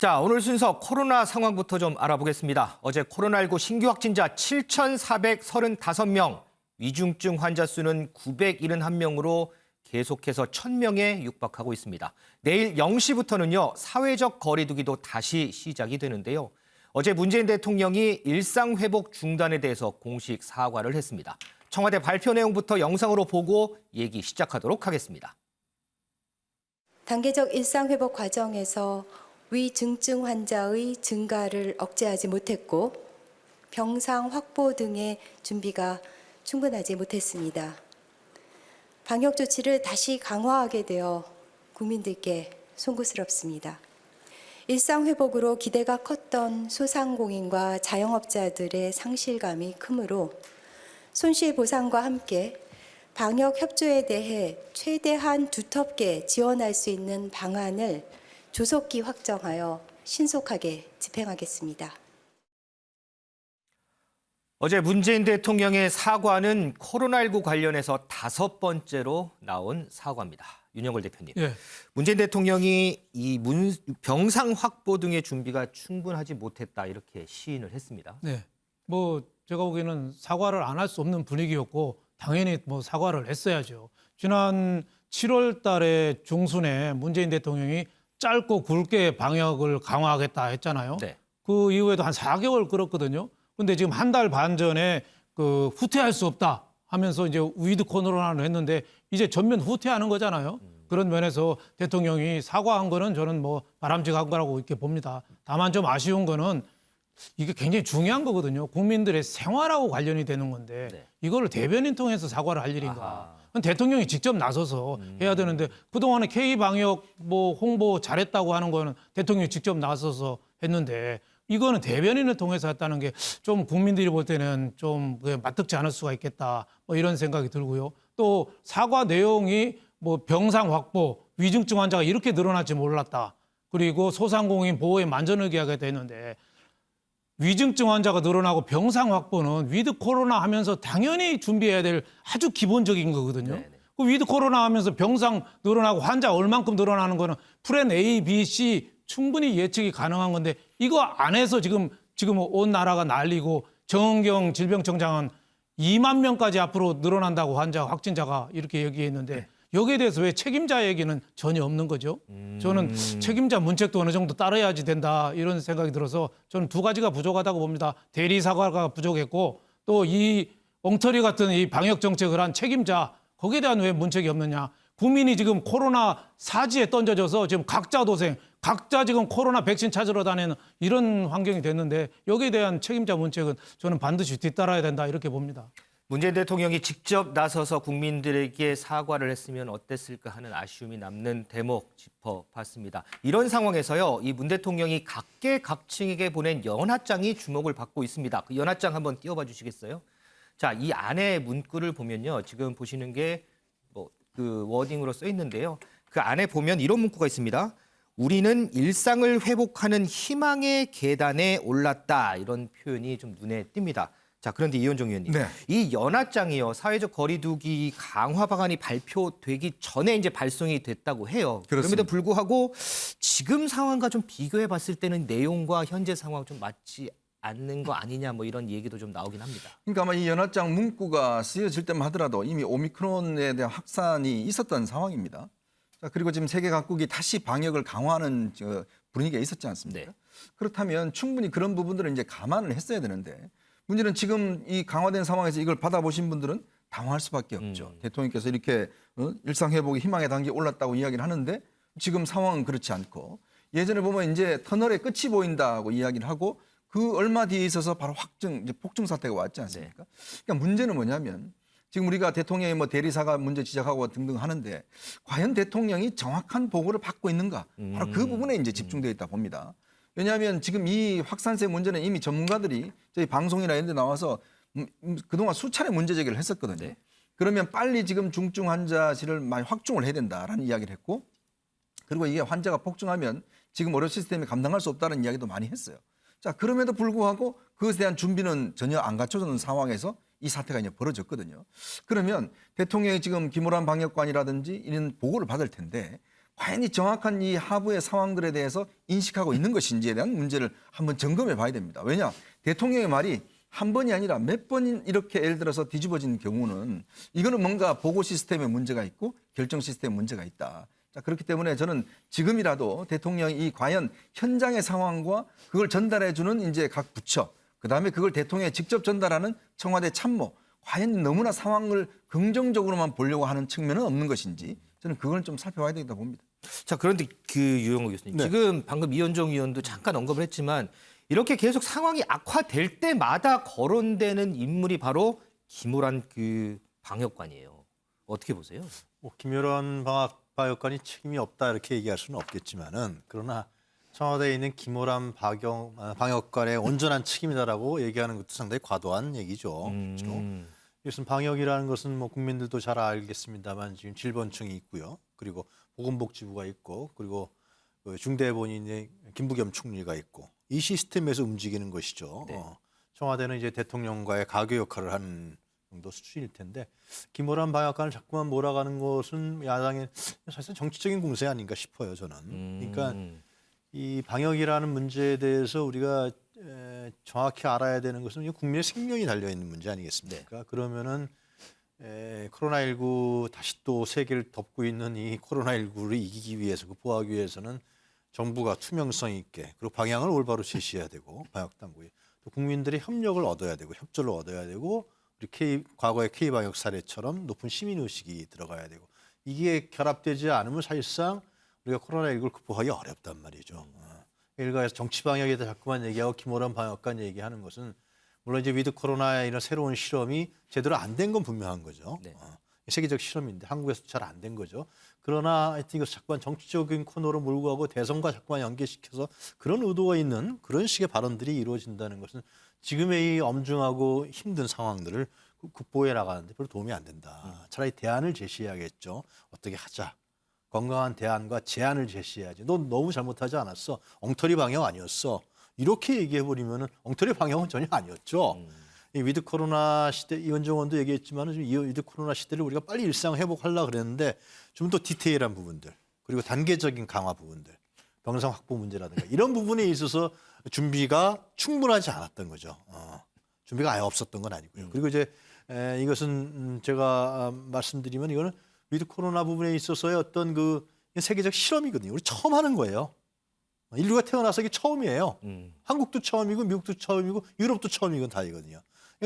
자, 오늘 순서 코로나 상황부터 좀 알아보겠습니다. 어제 코로나19 신규 확진자 7,435명, 위중증 환자 수는 971명으로 계속해서 1,000명에 육박하고 있습니다. 내일 0시부터는요, 사회적 거리 두기도 다시 시작이 되는데요. 어제 문재인 대통령이 일상회복 중단에 대해서 공식 사과를 했습니다. 청와대 발표 내용부터 영상으로 보고 얘기 시작하도록 하겠습니다. 단계적 일상회복 과정에서 위중증 환자의 증가를 억제하지 못했고 병상 확보 등의 준비가 충분하지 못했습니다. 방역 조치를 다시 강화하게 되어 국민들께 송구스럽습니다. 일상회복으로 기대가 컸던 소상공인과 자영업자들의 상실감이 크므로 손실보상과 함께 방역 협조에 대해 최대한 두텁게 지원할 수 있는 방안을 조속히 확정하여 신속하게 집행하겠습니다. 어제 문재인 대통령의 사과는 코로나19 관련해서 5번째로 나온 사과입니다. 윤영걸 대표님. 예. 문재인 대통령이 병상 확보 등의 준비가 충분하지 못했다 이렇게 시인을 했습니다. 네. 뭐 제가 보기에는 사과를 안 할 수 없는 분위기였고 당연히 뭐 사과를 했어야죠. 지난 7월 달에 중순에 문재인 대통령이 짧고 굵게 방역을 강화하겠다 했잖아요. 네. 그 이후에도 한 4개월 끌었거든요. 근데 지금 한 달 반 전에 후퇴할 수 없다 하면서 이제 위드 코로나를 했는데 이제 전면 후퇴하는 거잖아요. 그런 면에서 대통령이 사과한 거는 저는 뭐 바람직한 거라고 이렇게 봅니다. 다만 좀 아쉬운 거는 이게 굉장히 중요한 거거든요. 국민들의 생활하고 관련이 되는 건데 네. 이거를 대변인 통해서 사과를 할 일인가. 아하. 그건 대통령이 직접 나서서 해야 되는데 그동안에 K방역 뭐 홍보 잘했다고 하는 거는 대통령이 직접 나서서 했는데 이거는 대변인을 통해서 했다는 게 좀 국민들이 볼 때는 좀 맞득지 않을 수가 있겠다. 뭐 이런 생각이 들고요. 또 사과 내용이 뭐 병상 확보, 위중증 환자가 이렇게 늘어날지 몰랐다. 그리고 소상공인 보호에 만전을기하게 되는데 위중증 환자가 늘어나고 병상 확보는 위드 코로나 하면서 당연히 준비해야 될 아주 기본적인 거거든요. 네네. 그 위드 코로나 하면서 병상 늘어나고 환자 얼만큼 늘어나는 거는 플랜 A, B, C 충분히 예측이 가능한 건데 이거 안 해서 지금 온 나라가 난리고 정은경 질병청장은 2만 명까지 앞으로 늘어난다고 확진자가 이렇게 얘기했는데 여기에 대해서 왜 책임자 얘기는 전혀 없는 거죠. 저는 책임자 문책도 어느 정도 따라야지 된다 이런 생각이 들어서 저는 두 가지가 부족하다고 봅니다. 대리 사과가 부족했고 또 이 엉터리 같은 이 방역 정책을 한 책임자 거기에 대한 왜 문책이 없느냐. 국민이 지금 코로나 사지에 던져져서 지금 각자 도생, 각자 지금 코로나 백신 찾으러 다니는 이런 환경이 됐는데 여기에 대한 책임자 문책은 저는 반드시 뒤따라야 된다 이렇게 봅니다. 문재인 대통령이 직접 나서서 국민들에게 사과를 했으면 어땠을까 하는 아쉬움이 남는 대목 짚어봤습니다. 이런 상황에서요, 이 문 대통령이 각계각층에게 보낸 연하장이 주목을 받고 있습니다. 그 연하장 한번 띄워봐 주시겠어요? 자, 이 안에 문구를 보면요, 지금 보시는 게 그 워딩으로 써 있는데요. 그 안에 보면 이런 문구가 있습니다. 우리는 일상을 회복하는 희망의 계단에 올랐다. 이런 표현이 좀 눈에 띕니다. 자, 그런데 이현종 의원님, 네. 이 연하장이요, 사회적 거리두기 강화 방안이 발표되기 전에 이제 발송이 됐다고 해요. 그렇습니다. 그럼에도 불구하고 지금 상황과 좀 비교해 봤을 때는 내용과 현재 상황 좀 맞지 않는 거 아니냐, 뭐 이런 얘기도 좀 나오긴 합니다. 그러니까 아마 이 연합장 문구가 쓰여질 때만 하더라도 이미 오미크론에 대한 확산이 있었던 상황입니다. 자, 그리고 지금 세계 각국이 다시 방역을 강화하는 분위기가 있었지 않습니까? 네. 그렇다면 충분히 그런 부분들을 이제 감안을 했어야 되는데 문제는 지금 이 강화된 상황에서 이걸 받아보신 분들은 당황할 수밖에 없죠. 대통령께서 이렇게 일상회복의 희망의 단계에 올랐다고 이야기를 하는데 지금 상황은 그렇지 않고 예전에 보면 이제 터널의 끝이 보인다고 이야기를 하고 그 얼마 뒤에 있어서 바로 이제 폭증 사태가 왔지 않습니까? 그러니까 문제는 뭐냐면 지금 우리가 대통령이 뭐 대리사가 문제 지적하고 등등 하는데 과연 대통령이 정확한 보고를 받고 있는가? 바로 그 부분에 이제 집중되어 있다 봅니다. 왜냐하면 지금 이 확산세 문제는 이미 전문가들이 저희 방송이나 이런 데 나와서 그동안 수차례 문제 제기를 했었거든요. 네. 그러면 빨리 지금 중증 환자실을 많이 확충을 해야 된다라는 이야기를 했고 그리고 이게 환자가 폭증하면 지금 의료 시스템이 감당할 수 없다는 이야기도 많이 했어요. 자, 그럼에도 불구하고 그것에 대한 준비는 전혀 안 갖춰졌는 상황에서 이 사태가 이제 벌어졌거든요. 그러면 대통령이 지금 김호란 방역관이라든지 이런 보고를 받을 텐데 과연 이 정확한 이 하부의 상황들에 대해서 인식하고 있는 것인지에 대한 문제를 한번 점검해 봐야 됩니다. 왜냐? 대통령의 말이 한 번이 아니라 몇 번 이렇게 예를 들어서 뒤집어진 경우는 이거는 뭔가 보고 시스템에 문제가 있고 결정 시스템에 문제가 있다. 자, 그렇기 때문에 저는 지금이라도 대통령이 이 과연 현장의 상황과 그걸 전달해 주는 이제 각 부처, 그다음에 그걸 대통령에 직접 전달하는 청와대 참모, 과연 너무나 상황을 긍정적으로만 보려고 하는 측면은 없는 것인지 저는 그걸 좀 살펴봐야 되겠다 봅니다. 자, 그런데 그 유영호 교수님, 네. 지금 방금 이현정 의원도 잠깐 언급을 했지만 이렇게 계속 상황이 악화될 때마다 거론되는 인물이 바로 김호란 그 방역관이에요. 어떻게 보세요? 뭐 김효란 방역관이 책임이 없다 이렇게 얘기할 수는 없겠지만은 그러나 청와대에 있는 김호란 방역관의 온전한 책임이다라고 얘기하는 것도 상당히 과도한 얘기죠. 그렇죠? 이것은 방역이라는 것은 뭐 국민들도 잘 알겠습니다만 지금 질병청이 있고요. 그리고 보건복지부가 있고 그리고 그 중대본인의 김부겸 총리가 있고 이 시스템에서 움직이는 것이죠. 네. 청와대는 이제 대통령과의 가교 역할을 하는 정도 수준일 텐데 김호란 방역관을 자꾸만 몰아가는 것은 야당의 사실 정치적인 공세 아닌가 싶어요. 저는. 그러니까 이 방역이라는 문제에 대해서 우리가 정확히 알아야 되는 것은 국민의 생명이 달려 있는 문제 아니겠습니까? 네. 그러면은 코로나19 다시 또 세계를 덮고 있는 이 코로나19를 이기기 위해서 극복하기 위해서는 정부가 투명성 있게 그리고 방향을 올바로 제시해야 되고 방역 당국이 또 국민들의 협력을 얻어야 되고 협조를 얻어야 되고 우리 과거의 K방역 사례처럼 높은 시민 의식이 들어가야 되고 이게 결합되지 않으면 사실상 우리가 코로나19를 극복하기 어렵단 말이죠. 일각에서 정치 방역에 대해 자꾸만 얘기하고 김호란 방역관 얘기하는 것은 물론 이제 위드 코로나의 이런 새로운 실험이 제대로 안 된 건 분명한 거죠. 네. 세계적 실험인데 한국에서 잘 안 된 거죠. 그러나 하여튼 이것을 자꾸만 정치적인 코너로 몰고 가고 대선과 자꾸만 연계시켜서 그런 의도가 있는 그런 식의 발언들이 이루어진다는 것은 지금의 이 엄중하고 힘든 상황들을 극복해 나가는데 별로 도움이 안 된다. 차라리 대안을 제시해야겠죠. 어떻게 하자. 건강한 대안과 제안을 제시해야지. 너 너무 잘못하지 않았어. 엉터리 방역 아니었어. 이렇게 얘기해버리면 엉터리 방역은 전혀 아니었죠. 이 위드 코로나 시대 이현정 의원도 얘기했지만 이 위드 코로나 시대를 우리가 빨리 일상 회복하려고 그랬는데 좀 더 디테일한 부분들 그리고 단계적인 강화 부분들 병상 확보 문제라든가 이런 부분에 있어서 준비가 충분하지 않았던 거죠. 준비가 아예 없었던 건 아니고요. 그리고 이제 이것은 제가 말씀드리면 이거는 위드 코로나 부분에 있어서의 어떤 그 세계적 실험이거든요. 우리 처음 하는 거예요. 인류가 태어나서 이게 처음이에요. 한국도 처음이고 미국도 처음이고 유럽도 처음이고 다 이거든요.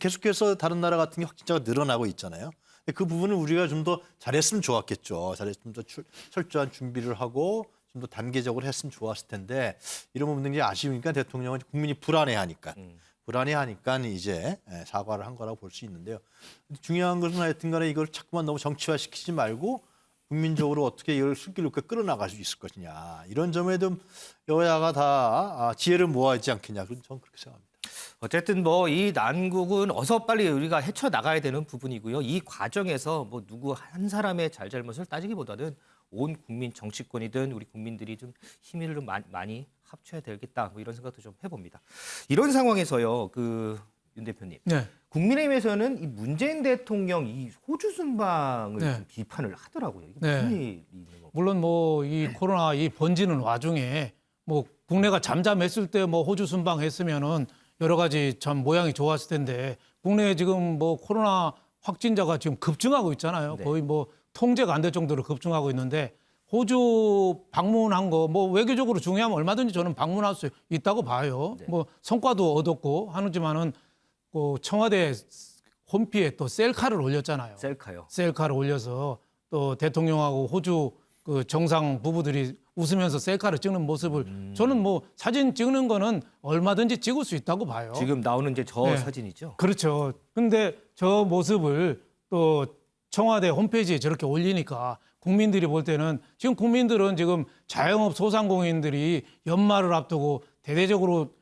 계속해서 다른 나라 같은 게 확진자가 늘어나고 있잖아요. 그 부분을 우리가 좀 더 잘했으면 좋았겠죠. 좀 더 철저한 준비를 하고 좀 더 단계적으로 했으면 좋았을 텐데 이런 부분들이 아쉬우니까 대통령은 국민이 불안해하니까 이제 사과를 한 거라고 볼 수 있는데요. 중요한 것은 하여튼간에 이걸 자꾸만 너무 정치화시키지 말고 국민적으로 어떻게 이걸 슬기롭게 끌어나갈 수 있을 것이냐 이런 점에 좀 여야가 다 지혜를 모아야 하지 않겠냐 저는 그렇게 생각합니다. 어쨌든 뭐 이 난국은 어서 빨리 우리가 헤쳐나가야 되는 부분이고요. 이 과정에서 뭐 누구 한 사람의 잘잘못을 따지기보다는 온 국민 정치권이든 우리 국민들이 좀 힘을 좀 많이 합쳐야 되겠다 뭐 이런 생각도 좀 해봅니다. 이런 상황에서요, 윤 대표님, 네. 국민의힘에서는 이 문재인 대통령 이 호주 순방을 네. 좀 비판을 하더라고요. 이게 네. 무슨 일이 있는 건가요? 물론 뭐 이 코로나 이 번지는 와중에 뭐 국내가 잠잠했을 때 뭐 호주 순방했으면은 여러 가지 참 모양이 좋았을 텐데 국내에 지금 뭐 코로나 확진자가 지금 급증하고 있잖아요. 네. 거의 뭐 통제가 안 될 정도로 급증하고 있는데 호주 방문한 거 뭐 외교적으로 중요하면 얼마든지 저는 방문할 수 있다고 봐요. 네. 뭐 성과도 얻었고 하지만은 청와대 홈피에 또 셀카를 올렸잖아요. 셀카요. 셀카를 올려서 또 대통령하고 호주 그 정상 부부들이 웃으면서 셀카를 찍는 모습을 저는 뭐 사진 찍는 거는 얼마든지 찍을 수 있다고 봐요. 지금 나오는 이제 저 네. 사진이죠. 그렇죠. 근데 저 모습을 또 청와대 홈페이지에 저렇게 올리니까 국민들이 볼 때는 지금 국민들은 지금 자영업 소상공인들이 연말을 앞두고 대대적으로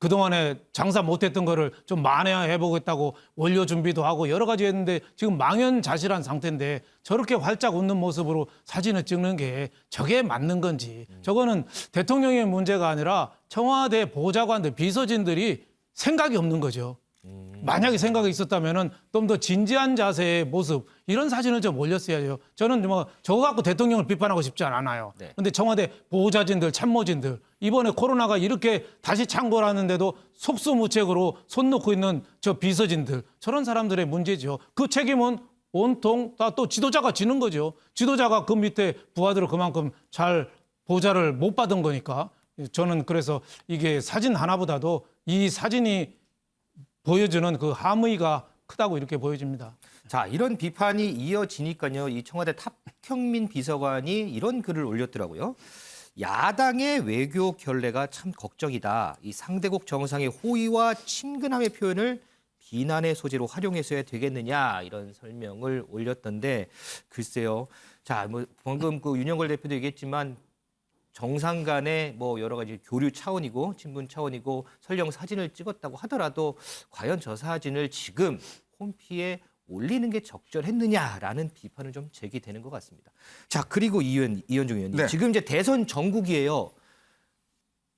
그동안에 장사 못했던 거를 좀 만회해보겠다고 원료 준비도 하고 여러 가지 했는데 지금 망연자실한 상태인데 저렇게 활짝 웃는 모습으로 사진을 찍는 게 저게 맞는 건지 저거는 대통령의 문제가 아니라 청와대 보좌관들 비서진들이 생각이 없는 거죠. 만약에 생각이 있었다면은 좀 더 진지한 자세의 모습 이런 사진을 좀 올렸어야죠. 저는 뭐 저거 갖고 대통령을 비판하고 싶지 않아요. 네. 근데 청와대 보좌진들, 참모진들 이번에 코로나가 이렇게 다시 창궐 하는데도 속수무책으로 손 놓고 있는 저 비서진들 저런 사람들의 문제죠. 그 책임은 온통 다 또 지도자가 지는 거죠. 지도자가 그 밑에 부하들을 그만큼 잘 보좌를 못 받은 거니까 저는 그래서 이게 사진 하나보다도 이 사진이 보여주는 그 함의가 크다고 이렇게 보여집니다. 자, 이런 비판이 이어지니까요. 이 청와대 탁현민 비서관이 이런 글을 올렸더라고요. 야당의 외교 결례가 참 걱정이다. 이 상대국 정상의 호의와 친근함의 표현을 비난의 소재로 활용해서야 되겠느냐 이런 설명을 올렸던데 글쎄요. 자, 뭐 방금 그 윤영걸 대표도 얘기했지만 정상 간의 뭐 여러 가지 교류 차원이고 친분 차원이고 설령 사진을 찍었다고 하더라도 과연 저 사진을 지금 홈피에 올리는 게 적절했느냐라는 비판은 좀 제기되는 것 같습니다. 자, 그리고 이현중 의원님. 네. 지금 이제 대선 전국이에요.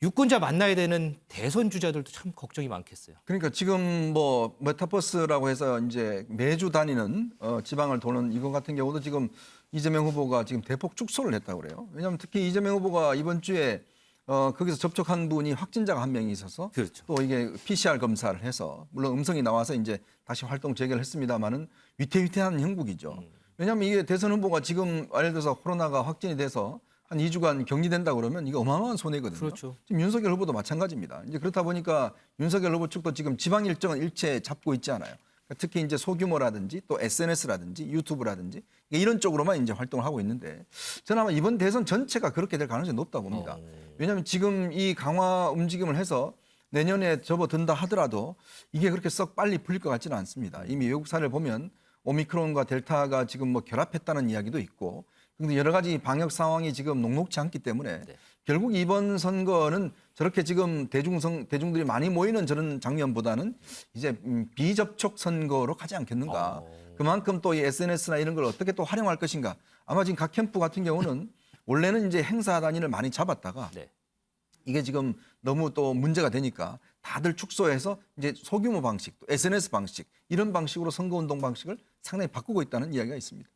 유권자 만나야 되는 대선 주자들도 참 걱정이 많겠어요. 그러니까 지금 뭐 메타버스라고 해서 이제 매주 다니는 지방을 도는 이거 같은 경우도 지금 이재명 후보가 지금 대폭 축소를 했다고 그래요. 왜냐하면 특히 이재명 후보가 이번 주에 거기서 접촉한 분이 확진자가 한 명이 있어서 그렇죠. 또 이게 PCR 검사를 해서 물론 음성이 나와서 이제 다시 활동 재개를 했습니다만은 위태위태한 형국이죠. 왜냐하면 이게 대선 후보가 지금 예를 들어서 코로나가 확진이 돼서 한 2주간 격리된다 그러면 이거 어마어마한 손해거든요. 그렇죠. 지금 윤석열 후보도 마찬가지입니다. 이제 그렇다 보니까 윤석열 후보 측도 지금 지방 일정은 일체 잡고 있지 않아요. 그러니까 특히 이제 소규모라든지 또 SNS라든지 유튜브라든지 이런 쪽으로만 이제 활동을 하고 있는데 저는 아마 이번 대선 전체가 그렇게 될 가능성이 높다고 봅니다. 왜냐하면 지금 이 강화 움직임을 해서 내년에 접어든다 하더라도 이게 그렇게 썩 빨리 풀릴 것 같지는 않습니다. 이미 외국 사례를 보면 오미크론과 델타가 지금 뭐 결합했다는 이야기도 있고 근데 여러 가지 방역 상황이 지금 녹록지 않기 때문에 결국 이번 선거는 저렇게 지금 대중들이 많이 모이는 저런 장면보다는 이제 비접촉 선거로 가지 않겠는가. 그만큼 또 이 SNS나 이런 걸 어떻게 또 활용할 것인가. 아마 지금 각 캠프 같은 경우는 원래는 이제 행사 단위를 많이 잡았다가 네. 이게 지금 너무 또 문제가 되니까 다들 축소해서 이제 소규모 방식, 또 SNS 방식 이런 방식으로 선거운동 방식을 상당히 바꾸고 있다는 이야기가 있습니다.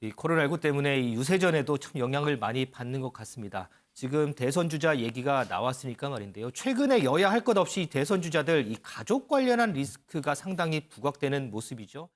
이 코로나19 때문에 이 유세전에도 참 영향을 많이 받는 것 같습니다. 지금 대선 주자 얘기가 나왔으니까 말인데요. 최근에 여야 할 것 없이 대선 주자들 이 가족 관련한 리스크가 상당히 부각되는 모습이죠.